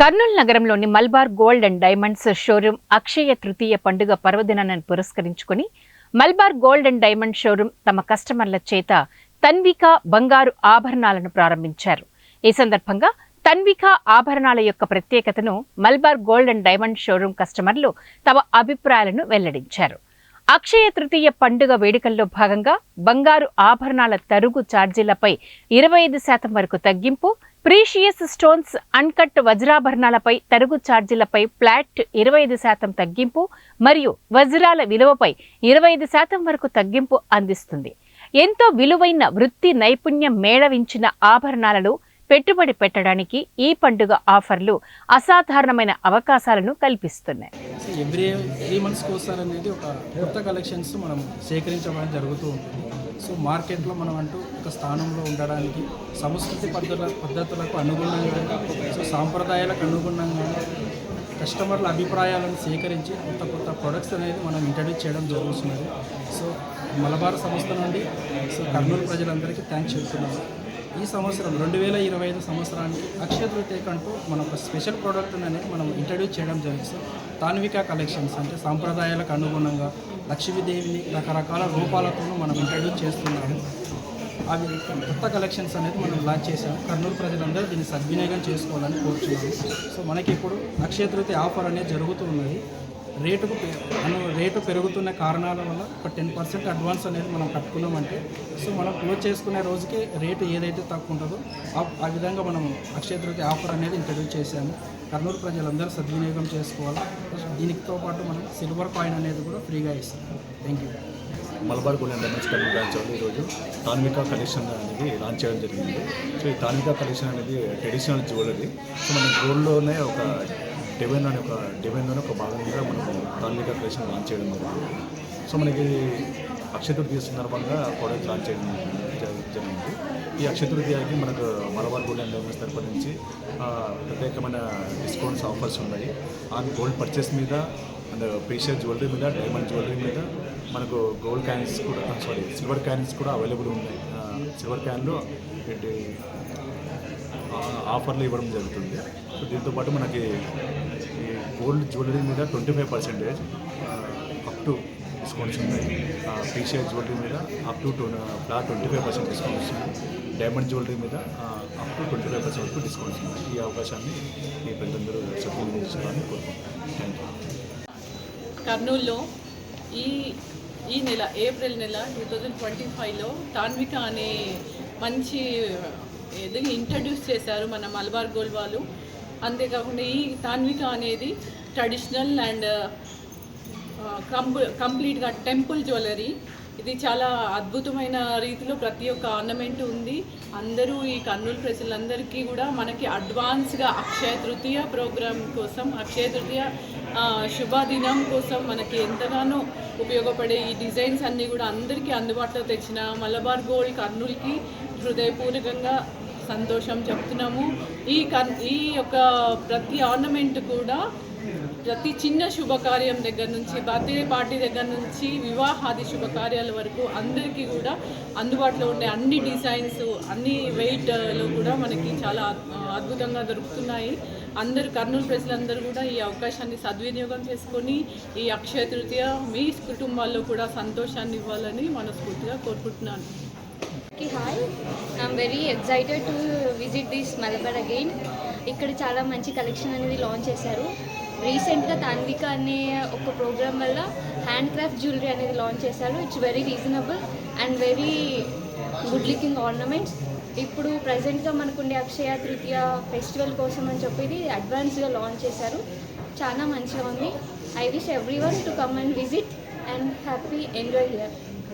కర్నూలు నగరంలోని Malabar gold and diamonds showroom Akshaya Tritiya పండుగ పర్వదినాన్ని పురస్కరించుకుని Malabar gold and diamond showroom తమ కస్టమర్ల చేత తన్విక బంగారు ఆభరణాలను ప్రారంభించారు. ఈ సందర్భంగా తన్విక ఆభరణాల యొక్క ప్రత్యేకతను Malabar gold and diamond showroom కస్టమర్లు తమ అభిప్రాయాలను వెల్లడించారు. అక్షయ తృతీయ పండుగ వేడుకల్లో భాగంగా బంగారు ఆభరణాల తరుగు ఛార్జీలపై 25% వరకు తగ్గింపు, ప్రీషియస్ స్టోన్స్ అన్కట్ వజ్రాభరణాలపై తరుగు ఛార్జీలపై ఫ్లాట్ 25% తగ్గింపు మరియు వజ్రాల విలువపై 25% వరకు తగ్గింపు అందిస్తుంది. ఎంతో విలువైన వృత్తి నైపుణ్యం మేళవించిన ఆభరణాలలో పెట్టుబడి పెట్టడానికి ఈ పండుగ ఆఫర్లు అసాధారణమైన అవకాశాలను కల్పిస్తున్నాయి. ఎవ్రీ 3 months ఒకసారి అనేది ఒక కొత్త కలెక్షన్స్ మనం సేకరించడం జరుగుతూ ఉంటుంది. సో మార్కెట్లో మనం అంటూ ఒక స్థానంలో ఉండడానికి సంస్కృతి పద్ధతులకు అనుగుణంగా, సో సాంప్రదాయాలకు అనుగుణంగా కస్టమర్ల అభిప్రాయాలను సేకరించి కొత్త ప్రొడక్ట్స్ అనేది మనం ఇంట్రడ్యూస్ చేయడం జరుగుతున్నది. సో మలబార్ సంస్థ నుండి సో కర్నూలు ప్రజలందరికీ థ్యాంక్స్ చెప్తున్నాము. ఈ సంవత్సరం 2025 సంవత్సరానికి అక్షయ తృతీయకంటూ మనం ఒక స్పెషల్ ప్రోడక్ట్ అనేది మనం ఇంట్రడ్యూస్ చేయడం జరుగుతుంది. తాన్విక కలెక్షన్స్ అంటే సాంప్రదాయాలకు అనుగుణంగా లక్ష్మీదేవిని రకరకాల రూపాలతో మనం ఇంట్రడ్యూస్ చేస్తున్నాము. అవి కొత్త కలెక్షన్స్ అనేది మనం లాంచ్ చేసాము. కర్నూలు ప్రజలందరూ దీన్ని సద్వినియోగం చేసుకోవాలని కోరుతున్నాము. సో మనకి ఇప్పుడు అక్షయ తృతీయ ఆఫర్ అనేది జరుగుతూ ఉన్నది. రేటు పెరుగుతున్న కారణాల వల్ల ఒక 10% అడ్వాన్స్ అనేది మనం కట్టుకున్నామంటే సో మనం క్లోజ్ చేసుకునే రోజుకి రేటు ఏదైతే తక్కువ ఉంటుందో ఆ విధంగా మనం అక్షయ తృతీయ ఆఫర్ అనేది ఇంట్రడ్యూస్ చేశాము. కర్నూలు ప్రజలందరూ సద్వినియోగం చేసుకోవాలి. దీనితో పాటు మనం సిల్వర్ కాయిన్ అనేది కూడా ఫ్రీగా ఇస్తాం. Thank you. Malabar gold and diamonds Kurnool branch వాళ్ళు ఈరోజు తాన్విక కలెక్షన్ అనేది లాంచ్ చేయడం జరిగింది. సో ఈ తాన్విక కలెక్షన్ అనేది ట్రెడిషనల్ జ్యువెలరీ. సో మన గోల్డ్లోనే ఒక డివైన్లోనే ఒక భాగంగా మనకు తాన్విక కలెక్షన్ లాంచ్ చేయడం జరిగింది. సో మనకి అక్షయ తృతీయ సందర్భంగా ప్రోడక్ట్ లాంచ్ చేయడం జరిగింది. ఈ అక్షయ తృతీయకి మనకు మలబార్ గోల్డ్ అండ్ డైమండ్స్ తరపు నుంచి ప్రత్యేకమైన డిస్కౌంట్స్ ఆఫర్స్ ఉన్నాయి. ఆన్ గోల్డ్ పర్చేస్ మీద అండ్ ప్రీషియస్ జ్యువెలరీ మీద, డైమండ్ జ్యువెలరీ మీద మనకు గోల్డ్ కాయిన్స్ కూడా సిల్వర్ కాయిన్స్ కూడా అవైలబుల్ ఉన్నాయి. సిల్వర్ కాయిన్లో ఆఫర్లు ఇవ్వడం జరుగుతుంది. సో దీంతోపాటు మనకి ఈ గోల్డ్ జ్యువెలరీ మీద 25% అప్ టు డిస్కౌంట్స్ ఉన్నాయి. ప్రీషియస్ జ్యువెలరీ మీద అప్ టు ఫ్లాట్ 25% డిస్కౌంట్స్ ఉన్నాయి. డైమండ్ జ్యువెలరీ మీద అప్ టు 25% వరకు డిస్కౌంట్స్ ఉన్నాయి. ఈ అవకాశాన్ని మీ ప్రజలందరూ సద్వినియోగించాలని కోరుకుంటున్నాను. Thank you. కర్నూలులో ఈ నెల ఏప్రిల్ నెల 2025లో తాన్విక అనే మంచి ఇంట్రడ్యూస్ చేశారు మన మలబార్ గోల్డ్ వాళ్ళు. అంతేకాకుండా ఈ తాన్విక అనేది ట్రెడిషనల్ అండ్ కంప్లీట్గా టెంపుల్ జ్యువెలరీ. ఇది చాలా అద్భుతమైన రీతిలో ప్రతి ఒక్క ఆర్నమెంట్ ఉంది. అందరూ ఈ కర్నూలు ప్రజలందరికీ కూడా మనకి అడ్వాన్స్గా అక్షయ తృతీయ ప్రోగ్రామ్ కోసం, అక్షయ తృతీయ శుభదినం కోసం మనకి ఎంతగానో ఉపయోగపడే ఈ డిజైన్స్ అన్నీ కూడా అందరికీ అందుబాటులో తెచ్చిన మలబార్ గోల్డ్ కర్నూలుకి హృదయపూర్వకంగా సంతోషం చెప్తున్నాము. ఈ యొక్క ప్రతి ఆర్నమెంట్ కూడా ప్రతి చిన్న శుభకార్యం దగ్గర నుంచి, బర్త్డే పార్టీ దగ్గర నుంచి వివాహాది శుభకార్యాల వరకు అందరికీ కూడా అందుబాటులో ఉండే అన్ని డిజైన్స్, అన్ని వెయిట్లో కూడా మనకి చాలా అద్భుతంగా దొరుకుతున్నాయి. అందరూ కర్నూలు ప్రజలందరూ కూడా ఈ అవకాశాన్ని సద్వినియోగం చేసుకొని ఈ అక్షయ తృతీయ మీ కుటుంబాల్లో కూడా సంతోషాన్ని ఇవ్వాలని మనస్ఫూర్తిగా కోరుకుంటున్నాను. Hi, I'm very excited to visit this Malabar again. ఇక్కడ చాలా మంచి కలెక్షన్ అనేది లాంచ్ చేశారు. రీసెంట్గా తాన్విక అనే ఒక ప్రోగ్రామ్ వల్ల హ్యాండ్ క్రాఫ్ట్ జ్యువెలరీ అనేది లాంచ్ చేశారు. It's very reasonable and very good looking ornaments. ఇప్పుడు ప్రజెంట్గా మనకుండే అక్షయ తృతీయ ఫెస్టివల్ కోసం అని చెప్పి అడ్వాన్స్గా లాంచ్ చేశారు. చాలా మంచిగా ఉంది. I wish every one to come and visit and happy enjoy here.